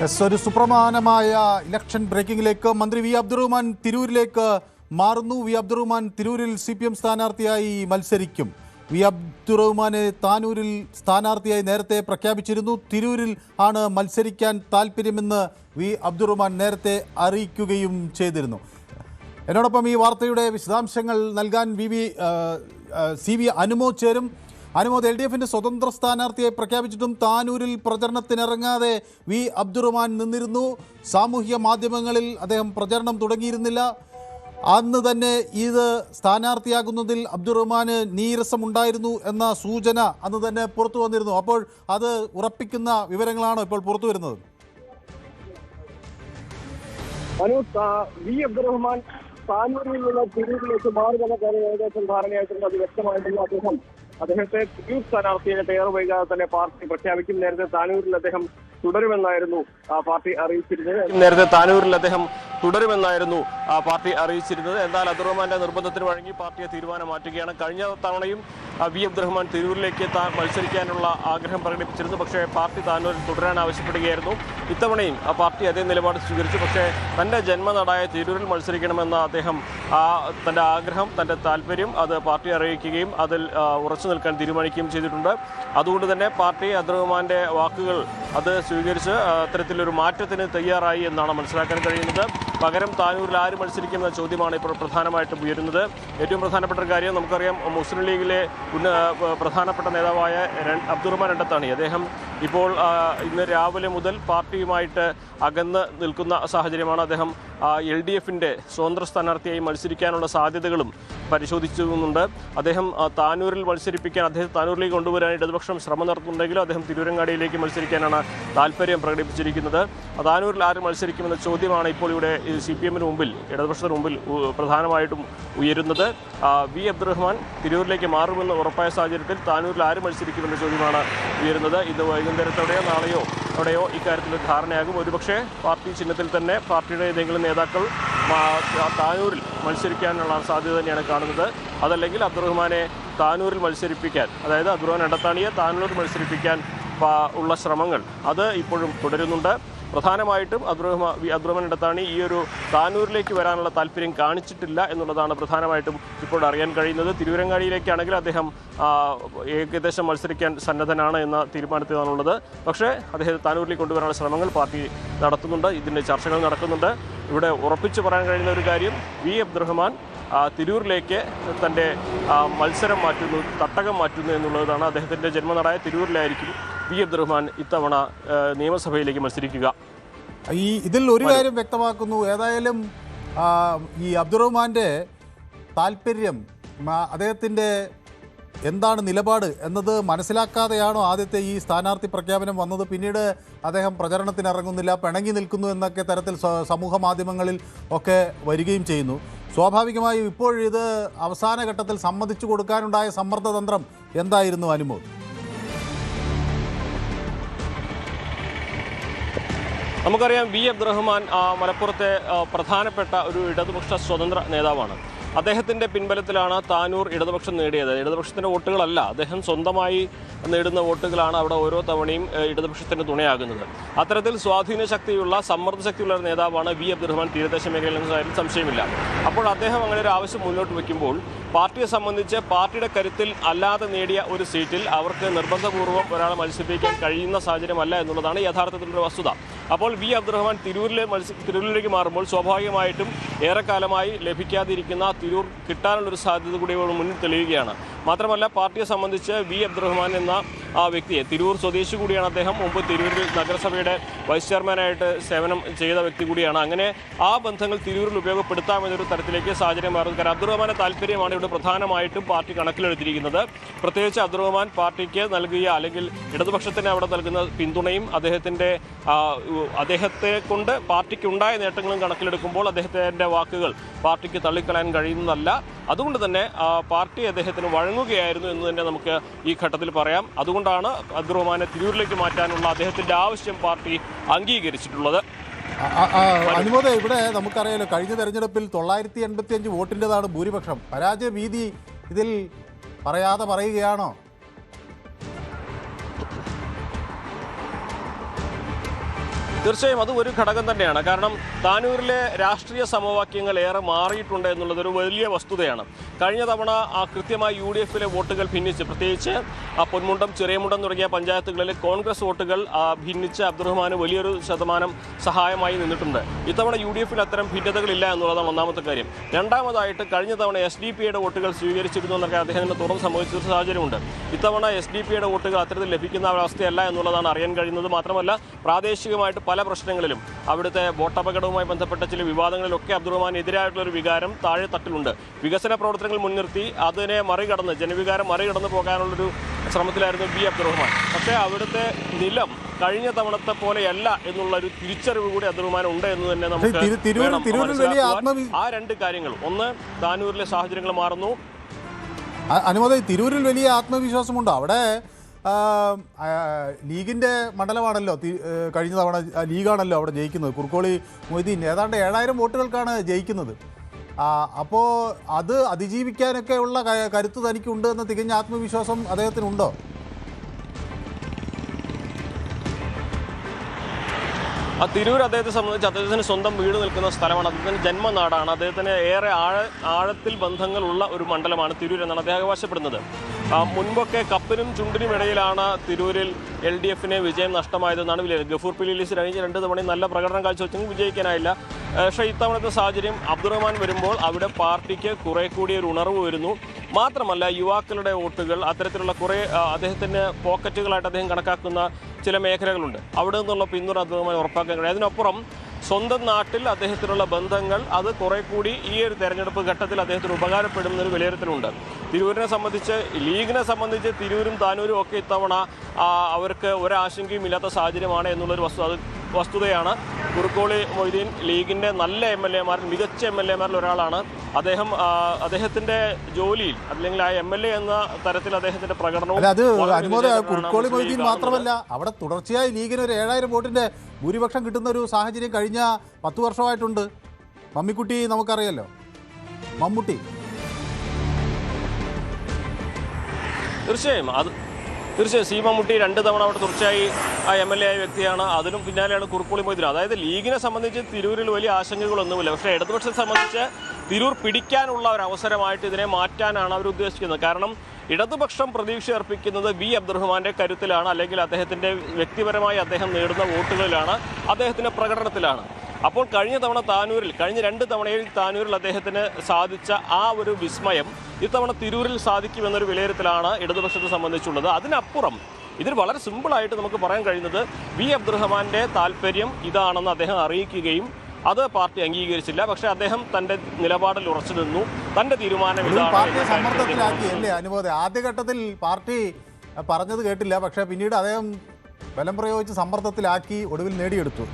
ഒരു സുപ്രധാനമായ ഇലക്ഷൻ ബ്രേക്കിംഗിലേക്ക് മന്ത്രി വി അബ്ദുറഹ്മാൻ തിരൂരിലേക്ക് മാറുന്നു. വി അബ്ദുറഹ്മാൻ തിരൂരിൽ CPM സ്ഥാനാർത്ഥിയായി മത്സരിക്കും. വി അബ്ദുറഹ്മാനെ താനൂരിൽ സ്ഥാനാർത്ഥിയായി നേരത്തെ പ്രഖ്യാപിച്ചിരുന്നു. തിരൂരിൽ ആണ് മത്സരിക്കാൻ താല്പര്യമെന്ന് വി അബ്ദുറഹ്മാൻ നേരത്തെ അറിയിക്കുകയും ചെയ്തിരുന്നു. എന്നോടൊപ്പം ഈ വാർത്തയുടെ വിശദാംശങ്ങൾ നൽകാൻ CV അനുമോദ് ചേരും. അനുമോദ്, LDFിൻ്റെ സ്വതന്ത്ര സ്ഥാനാർത്ഥിയെ പ്രഖ്യാപിച്ചിട്ടും താനൂരിൽ പ്രചരണത്തിനിറങ്ങാതെ വി അബ്ദുറഹ്മാൻ നിന്നിരുന്നു. സാമൂഹ്യ മാധ്യമങ്ങളിൽ അദ്ദേഹം പ്രചരണം തുടങ്ങിയിരുന്നില്ല. അന്ന് തന്നെ ഇത് സ്ഥാനാർത്ഥിയാകുന്നതിൽ അബ്ദുറഹ്മാന് നീരസമുണ്ടായിരുന്നു എന്ന സൂചന അന്ന് തന്നെ പുറത്തു വന്നിരുന്നു. അപ്പോൾ അത് ഉറപ്പിക്കുന്ന വിവരങ്ങളാണോ ഇപ്പോൾ പുറത്തു വരുന്നത്? വി അബ്ദുറഹ്മാൻ താനൂരിൽ നിന്ന് തിരൂരിലേക്ക് മാറുമെന്ന കാര്യം ഏകദേശം ധാരണയായിട്ടുണ്ട്. അത് വ്യക്തമായിട്ടുള്ള അദ്ദേഹത്തെ തിരൂർ സ്ഥാനാർത്ഥിയെ ഏറെ വൈകാതെ തന്നെ പാർട്ടി പ്രഖ്യാപിക്കും. നേരത്തെ താനൂരിൽ അദ്ദേഹം തുടരുമെന്നായിരുന്നു പാർട്ടി അറിയിച്ചിരുന്നത്. എന്നാൽ അബ്ദുറഹ്മാന്റെ നിർബന്ധത്തിന് വഴങ്ങി പാർട്ടിയെ തീരുമാനം മാറ്റുകയാണ്. കഴിഞ്ഞ തവണയും വി അബ്ദുറഹ്മാൻ തിരൂരിലേക്ക് മത്സരിക്കാനുള്ള ആഗ്രഹം പ്രകടിപ്പിച്ചിരുന്നു. പക്ഷേ പാർട്ടി താനൂരിൽ തുടരാൻ ആവശ്യപ്പെടുകയായിരുന്നു. ഇത്തവണയും പാർട്ടി അതേ നിലപാട് സ്വീകരിച്ചു. പക്ഷേ തന്റെ ജന്മനാടായ തിരൂരിൽ മത്സരിക്കണമെന്ന അദ്ദേഹം തന്റെ ആഗ്രഹം, തന്റെ താല്പര്യം അത് പാർട്ടി അറിയിക്കുകയും അതിൽ ഉറച്ചു നിൽക്കാൻ തീരുമാനിക്കുകയും ചെയ്തിട്ടുണ്ട്. അതുകൊണ്ട് തന്നെ പാർട്ടി അബ്ദുറഹ്മാന്റെ വാക്കുകൾ അത് സ്വീകരിച്ച് അത്തരത്തിലൊരു മാറ്റത്തിന് തയ്യാറായി എന്നാണ് മനസ്സിലാക്കാൻ കഴിയുന്നത്. പകരം താനൂരിൽ ആര് മത്സരിക്കുമെന്ന ചോദ്യമാണ് ഇപ്പോൾ പ്രധാനമായിട്ടും ഉയരുന്നത്. ഏറ്റവും പ്രധാനപ്പെട്ട ഒരു കാര്യം നമുക്കറിയാം, മുസ്ലിം ലീഗിലെ പ്രധാനപ്പെട്ട നേതാവായ അബ്ദുറഹ്മാൻ രണ്ടത്താണി അദ്ദേഹം ഇപ്പോൾ ഇന്ന് രാവിലെ മുതൽ പാർട്ടിയുമായിട്ട് അകന്ന് നിൽക്കുന്ന സാഹചര്യമാണ്. അദ്ദേഹം LDFിൻ്റെ സ്വതന്ത്ര സ്ഥാനാർത്ഥിയായി മത്സരിക്കാനുള്ള സാധ്യതകളും പരിശോധിച്ചുന്നുണ്ട്. അദ്ദേഹം താനൂരിൽ മത്സരിപ്പിക്കാൻ താനൂരിലേക്ക് കൊണ്ടുവരാൻ ഇടതുപക്ഷം ശ്രമം നടത്തുന്നുണ്ടെങ്കിലും അദ്ദേഹം തിരൂരങ്ങാടിയിലേക്ക് മത്സരിക്കാനാണ് താല്പര്യം പ്രകടിപ്പിച്ചിരിക്കുന്നത്. താനൂരിൽ ആര് മത്സരിക്കുമെന്ന ചോദ്യമാണ് ഇപ്പോൾ ഇവിടെ CPMന് മുമ്പിൽ, ഇടതുപക്ഷത്തിന് മുമ്പിൽ പ്രധാനമായിട്ടും ഉയരുന്നത്. വി അബ്ദുറഹ്മാൻ തിരൂരിലേക്ക് മാറുമെന്ന് ഉറപ്പായ സാഹചര്യത്തിൽ താനൂരിൽ ആര് മത്സരിക്കുമെന്ന ചോദ്യമാണ് ഉയരുന്നത്. ഇന്ന് വൈകുന്നേരത്തോടെയോ നാളെയോ ഇക്കാര്യത്തിൽ ധാരണയാകും. ഒരുപക്ഷെ പാർട്ടി ചിഹ്നത്തിൽ തന്നെ പാർട്ടിയുടെ ഏതെങ്കിലും നേതാക്കൾ താനൂരിൽ മത്സരിക്കാനുള്ള സാധ്യത തന്നെയാണ് കാണുന്നത്. അതല്ലെങ്കിൽ അബ്ദുറഹ്മാനെ താനൂരിൽ മത്സരിപ്പിക്കാൻ, അതായത് അബ്ദുറഹ്മാൻ രണ്ടത്താണിയെ താനൂരിൽ മത്സരിപ്പിക്കാൻ ഉള്ള ശ്രമങ്ങൾ അത് ഇപ്പോഴും തുടരുന്നുണ്ട്. പ്രധാനമായിട്ടും അബ്ദുറഹ്മാൻ രണ്ടത്താണി ഈ ഒരു താനൂരിലേക്ക് വരാനുള്ള താല്പര്യം കാണിച്ചിട്ടില്ല എന്നുള്ളതാണ് പ്രധാനമായിട്ടും ഇപ്പോൾ അറിയാൻ കഴിയുന്നത്. തിരൂരങ്ങാടിയിലേക്കാണെങ്കിൽ അദ്ദേഹം ഏകദേശം മത്സരിക്കാൻ സന്നദ്ധനാണ് എന്ന തീരുമാനത്തിലാണുള്ളത്. പക്ഷേ അദ്ദേഹത്തെ താനൂരിലേക്ക് കൊണ്ടുവരാനുള്ള ശ്രമങ്ങൾ പാർട്ടി നടത്തുന്നുണ്ട്. ഇതിൻ്റെ ചർച്ചകൾ നടക്കുന്നുണ്ട്. ഇവിടെ ഉറപ്പിച്ചു പറയാൻ കഴിയുന്ന ഒരു കാര്യം, വി അബ്ദുറഹ്മാൻ തിരൂരിലേക്ക് തൻ്റെ മത്സരം മാറ്റുന്നു, തട്ടകം മാറ്റുന്നു എന്നുള്ളതാണ്. അദ്ദേഹത്തിൻ്റെ ജന്മനാടായ തിരൂരിലായിരിക്കും വി അബ്ദുറഹ്മാൻ ഇത്തവണ നിയമസഭയിലേക്ക് മത്സരിക്കുക. ഇതിൽ ഒരു കാര്യം വ്യക്തമാക്കുന്നു. ഏതായാലും ഈ അബ്ദുറഹ്മാൻ്റെ താല്പര്യം, അദ്ദേഹത്തിൻ്റെ എന്താണ് നിലപാട് എന്നത് മനസ്സിലാക്കാതെയാണോ ആദ്യത്തെ ഈ സ്ഥാനാർത്ഥി പ്രഖ്യാപനം വന്നത്? പിന്നീട് അദ്ദേഹം പ്രചരണത്തിനിറങ്ങുന്നില്ല, പിണങ്ങി നിൽക്കുന്നു എന്നൊക്കെ തരത്തിൽ സമൂഹ മാധ്യമങ്ങളിൽ ഒക്കെ വരികയും ചെയ്യുന്നു. സ്വാഭാവികമായും ഇപ്പോഴിത് അവസാന ഘട്ടത്തിൽ സമ്മതിച്ചു കൊടുക്കാനുണ്ടായ സമ്മർദ്ദതന്ത്രം എന്തായിരുന്നു അനുമോദ്? നമുക്കറിയാം, വി അബ്ദുറഹ്മാൻ മലപ്പുറത്തെ പ്രധാനപ്പെട്ട ഒരു ഇടതുപക്ഷ സ്വതന്ത്ര നേതാവാണ്. അദ്ദേഹത്തിൻ്റെ പിൻബലത്തിലാണ് താനൂർ ഇടതുപക്ഷം നേടിയത്. ഇടതുപക്ഷത്തിൻ്റെ വോട്ടുകളല്ല, അദ്ദേഹം സ്വന്തമായി നേടുന്ന വോട്ടുകളാണ് അവിടെ ഓരോ തവണയും ഇടതുപക്ഷത്തിന് തുണയാകുന്നത്. അത്തരത്തിൽ സ്വാധീന ശക്തിയുള്ള, സമ്മർദ്ദ ശക്തിയുള്ള ഒരു നേതാവാണ് വി അബ്ദുറഹ്മാൻ തീരദേശ മേഖലയിൽ എന്ന കാര്യത്തിൽ സംശയമില്ല. അപ്പോൾ അദ്ദേഹം അങ്ങനെ ഒരു ആവശ്യം മുന്നോട്ട് വയ്ക്കുമ്പോൾ പാർട്ടിയെ സംബന്ധിച്ച് പാർട്ടിയുടെ കരുത്തിൽ അല്ലാതെ നേടിയ ഒരു സീറ്റിൽ അവർക്ക് നിർബന്ധപൂർവ്വം ഒരാളെ മത്സരിപ്പിക്കാൻ കഴിയുന്ന സാഹചര്യമല്ല എന്നുള്ളതാണ് യഥാർത്ഥത്തിലുള്ള വസ്തുത. അപ്പോൾ വി അബ്ദുറഹ്മാൻ തിരൂരിലേക്ക് മാറുമ്പോൾ സ്വാഭാവികമായിട്ടും ഏറെക്കാലമായി ലഭിക്കാതിരിക്കുന്ന തിരൂർ കിട്ടാനുള്ളൊരു സാധ്യത കൂടി മുന്നിൽ തെളിയുകയാണ്. മാത്രമല്ല, പാർട്ടിയെ സംബന്ധിച്ച് വി അബ്ദുറഹ്മാൻ എന്ന വ്യക്തിയെ, തിരൂർ സ്വദേശി കൂടിയാണ് അദ്ദേഹം, മുമ്പ് തിരൂരിൽ നഗരസഭയുടെ വൈസ് ചെയർമാനായിട്ട് സേവനം ചെയ്ത വ്യക്തി കൂടിയാണ്. അങ്ങനെ ആ ബന്ധങ്ങൾ തിരൂരിൽ ഉപയോഗപ്പെടുത്താമെന്നൊരു തരത്തിലേക്ക് സാഹചര്യം മാറുന്നു. കാരണം അബ്ദുറഹ്മാന്റെ താല്പര്യമാണ് ഇവിടെ പ്രധാനമായിട്ടും പാർട്ടി കണക്കിലെടുത്തിരിക്കുന്നത്. പ്രത്യേകിച്ച് അബ്ദുറഹ്മാൻ പാർട്ടിക്ക് നൽകിയ, അല്ലെങ്കിൽ ഇടതുപക്ഷത്തിന് അവിടെ നൽകുന്ന പിന്തുണയും അദ്ദേഹത്തെ കൊണ്ട് പാർട്ടിക്കുണ്ടായ നേട്ടങ്ങളും കണക്കിലെടുക്കുമ്പോൾ അദ്ദേഹത്തിൻ്റെ വാക്കുകൾ പാർട്ടിക്ക് തള്ളിക്കളയാൻ കഴിയുന്നതല്ല. അതുകൊണ്ട് തന്നെ പാർട്ടി അദ്ദേഹത്തിന് വഴങ്ങുകയായിരുന്നു എന്ന് തന്നെ നമുക്ക് ഈ ഘട്ടത്തിൽ പറയാം. അതുകൊണ്ടാണ് അബ്ദുറഹ്മാനെ തിരൂരിലേക്ക് മാറ്റാനുള്ള അദ്ദേഹത്തിൻ്റെ ആവശ്യം പാർട്ടി അംഗീകരിച്ചിട്ടുള്ളത്. അനുമോദ്, ഇവിടെ നമുക്കറിയാലോ, കഴിഞ്ഞ തെരഞ്ഞെടുപ്പിൽ 985 വോട്ടിൻ്റെതാണ് ഭൂരിപക്ഷം. പരാജയ ഭീതി ഇതിൽ പറയാതെ പറയുകയാണോ? തീർച്ചയായും അത് ഒരു ഘടകം തന്നെയാണ്. കാരണം താനൂരിലെ രാഷ്ട്രീയ സമവാക്യങ്ങൾ ഏറെ മാറിയിട്ടുണ്ട് എന്നുള്ളതൊരു വലിയ വസ്തുതയാണ്. കഴിഞ്ഞ തവണ കൃത്യമായി UDF-ലെ വോട്ടുകൾ ഭിന്നിച്ച്, പ്രത്യേകിച്ച് പൊന്മുണ്ടം, ചെറിയമുണ്ടം തുടങ്ങിയ പഞ്ചായത്തുകളിൽ കോൺഗ്രസ് വോട്ടുകൾ ഭിന്നിച്ച് അബ്ദുറഹ്മാന് വലിയൊരു ശതമാനം സഹായമായി നിന്നിട്ടുണ്ട്. ഇത്തവണ UDF-ൽ അത്തരം ഭിന്നതകളില്ല എന്നുള്ളതാണ് ഒന്നാമത്തെ കാര്യം. രണ്ടാമതായിട്ട് കഴിഞ്ഞ തവണ SDPയുടെ വോട്ടുകൾ സ്വീകരിച്ചിരുന്നു എന്നൊക്കെ അദ്ദേഹത്തിന് തുറന്ന് സംഭവിച്ചൊരു സാഹചര്യമുണ്ട്. ഇത്തവണ SDPയുടെ വോട്ടുകൾ അത്തരത്തിൽ ലഭിക്കുന്ന അവസ്ഥയല്ല എന്നുള്ളതാണ് അറിയാൻ കഴിയുന്നത്. മാത്രമല്ല പ്രാദേശികമായിട്ട് പല പ്രശ്നങ്ങളിലും അവിടുത്തെ ബോട്ടപകടവുമായി ബന്ധപ്പെട്ട ചില വിവാദങ്ങളിലൊക്കെ അബ്ദുറഹ്മാനെതിരായിട്ടുള്ളൊരു വികാരം താഴെ തട്ടിലുണ്ട്. വികസന പ്രവർത്തനങ്ങൾ മുൻനിർത്തി അതിനെ മറികടന്ന്, ജനവികാരം മറികടന്ന് പോകാനുള്ളൊരു ശ്രമത്തിലായിരുന്നു B അബ്ദുറഹ്മാൻ. പക്ഷേ അവിടുത്തെ നിലം കഴിഞ്ഞ തവണത്തെ പോലെയല്ല എന്നുള്ളൊരു തിരിച്ചറിവ് കൂടി അബ്ദുറഹ്മാൻ ഉണ്ട് എന്ന് തന്നെ നമുക്ക് ആ രണ്ട് കാര്യങ്ങൾ. ഒന്ന്, താനൂരിലെ സാഹചര്യങ്ങൾ മാറുന്നു. അനുമതി, തിരൂരിൽ വലിയ ആത്മവിശ്വാസമുണ്ടോ? അവിടെ ലീഗിൻ്റെ മണ്ഡലമാണല്ലോ, കഴിഞ്ഞ തവണ ലീഗാണല്ലോ അവിടെ ജയിക്കുന്നത്. കുറുക്കോളി മൊയ്തീൻ ഏതാണ്ട് 7000 വോട്ടുകൾക്കാണ് ജയിക്കുന്നത്. അപ്പോൾ അത് അതിജീവിക്കാനൊക്കെ ഉള്ള കരുത്ത് തനിക്കുണ്ട് എന്ന തികഞ്ഞ ആത്മവിശ്വാസം അദ്ദേഹത്തിനുണ്ടോ? തിരൂർ അദ്ദേഹത്തെ സംബന്ധിച്ച് അദ്ദേഹത്തിന് സ്വന്തം വീട് നിൽക്കുന്ന സ്ഥലമാണ്, അദ്ദേഹത്തിന് ജന്മനാടാണ്, അദ്ദേഹത്തിന് ഏറെ ആഴത്തിൽ ബന്ധങ്ങളുള്ള ഒരു മണ്ഡലമാണ് തിരൂർ എന്നാണ് അദ്ദേഹം അവകാശപ്പെടുന്നത്. മുൻപൊക്കെ കപ്പിനും ചുണ്ടിനും ഇടയിലാണ് തിരൂരിൽ LDF-ന് വിജയം നഷ്ടമായതെന്നാണ് വിലയിരുത്തൽ. ഗഫൂർ പീലിസ് കഴിഞ്ഞ 2 തവണയും നല്ല പ്രകടനം കാഴ്ചവെച്ചെങ്കിൽ വിജയിക്കാനായില്ല. പക്ഷേ ഇത്തവണത്തെ സാഹചര്യം അബ്ദുറഹ്മാൻ വരുമ്പോൾ അവിടെ പാർട്ടിക്ക് കുറെ കൂടി ഒരു ഉണർവ് വരുന്നു. മാത്രമല്ല യുവാക്കളുടെ വോട്ടുകൾ അത്തരത്തിലുള്ള കുറേ അദ്ദേഹത്തിൻ്റെ പോക്കറ്റുകളായിട്ട് അദ്ദേഹം കണക്കാക്കുന്ന ചില മേഖലകളുണ്ട്. അവിടെ നിന്നുള്ള പിന്തുണ അബ്ദുറഹ്മാൻ ഉറപ്പാക്കാൻ കഴിയും. അതിനപ്പുറം സ്വന്തം നാട്ടിൽ അദ്ദേഹത്തിനുള്ള ബന്ധങ്ങൾ അത് കുറെ കൂടി ഈ ഒരു തെരഞ്ഞെടുപ്പ് ഘട്ടത്തിൽ അദ്ദേഹത്തിന് ഉപകാരപ്പെടുന്നൊരു വിലയിരുത്തലുണ്ട്. തിരൂരിനെ സംബന്ധിച്ച്, ലീഗിനെ സംബന്ധിച്ച് തിരൂരും താനൂരും ഒക്കെ ഇത്തവണ അവർക്ക് ഒരാശങ്കയും ഇല്ലാത്ത സാഹചര്യമാണ് എന്നുള്ളൊരു വസ്തുതയാണ്. കുറുക്കോളി മൊയ്തീൻ ലീഗിൻ്റെ നല്ല MLA-മാർ, മികച്ച MLA-മാരിൽ ഒരാളാണ്. അദ്ദേഹത്തിൻ്റെ ജോലിയിൽ അല്ലെങ്കിൽ ആ MLA എന്ന തരത്തിൽ അദ്ദേഹത്തിൻ്റെ പ്രകടനവും കുറുക്കോളി മൊയ്തീൻ മാത്രമല്ല, അവിടെ തുടർച്ചയായി ലീഗിന് ഒരു 7000 വോട്ടിൻ്റെ ഭൂരിപക്ഷം കിട്ടുന്ന ഒരു സാഹചര്യം കഴിഞ്ഞ 10 വർഷമായിട്ടുണ്ട്. മമ്മിക്കുട്ടി നമുക്കറിയാലോ, മമ്മൂട്ടി. തീർച്ചയായും സി മമ്മൂട്ടി 2 തവണ അവിടെ തുടർച്ചയായി MLA ആയ വ്യക്തിയാണ്. അതിനും പിന്നാലെയാണ് കുറുക്കോളി മൊയ്തീൻ. അതായത് ലീഗിനെ സംബന്ധിച്ച് തിരൂരിൽ വലിയ ആശങ്കകളൊന്നുമില്ല. പക്ഷേ ഇടതുപക്ഷത്തെ സംബന്ധിച്ച് തിരൂർ പിടിക്കാനുള്ള ഒരു അവസരമായിട്ട് ഇതിനെ മാറ്റാനാണ് അവർ ഉദ്ദേശിക്കുന്നത്. കാരണം ഇടതുപക്ഷം പ്രതീക്ഷ അർപ്പിക്കുന്നത് B അബ്ദുറഹ്മാന്റെ കരുത്തിലാണ്, അല്ലെങ്കിൽ അദ്ദേഹത്തിൻ്റെ വ്യക്തിപരമായി അദ്ദേഹം നേടുന്ന വോട്ടുകളിലാണ്, അദ്ദേഹത്തിൻ്റെ പ്രകടനത്തിലാണ്. അപ്പോൾ കഴിഞ്ഞ 2 തവണയിൽ താനൂരിൽ അദ്ദേഹത്തിന് സാധിച്ച ആ ഒരു വിസ്മയം ഇത്തവണ തിരൂരിൽ സാധിക്കുമെന്നൊരു വിലയിരുത്തലാണ് ഇടതുപക്ഷത്തെ സംബന്ധിച്ചുള്ളത്. അതിനപ്പുറം ഇതിൽ വളരെ സിമ്പിളായിട്ട് നമുക്ക് പറയാൻ കഴിയുന്നത് B അബ്ദുറഹ്മാന്റെ താല്പര്യം ഇതാണെന്ന് അദ്ദേഹം അറിയിക്കുകയും അത് പാർട്ടി അംഗീകരിച്ചില്ല. പക്ഷേ അദ്ദേഹം തൻ്റെ നിലപാടിൽ ഉറച്ചു നിന്നു. തൻ്റെ തീരുമാനം പാർട്ടിയെ സമ്മർദ്ദത്തിലാക്കി അല്ലേ അനുമോദ? ആദ്യഘട്ടത്തിൽ പാർട്ടി പറഞ്ഞത് കേട്ടില്ല, പക്ഷേ പിന്നീട് അദ്ദേഹം ബലം പ്രയോഗിച്ച് സമ്മർദ്ദത്തിലാക്കി ഒടുവിൽ നേടിയെടുത്തു.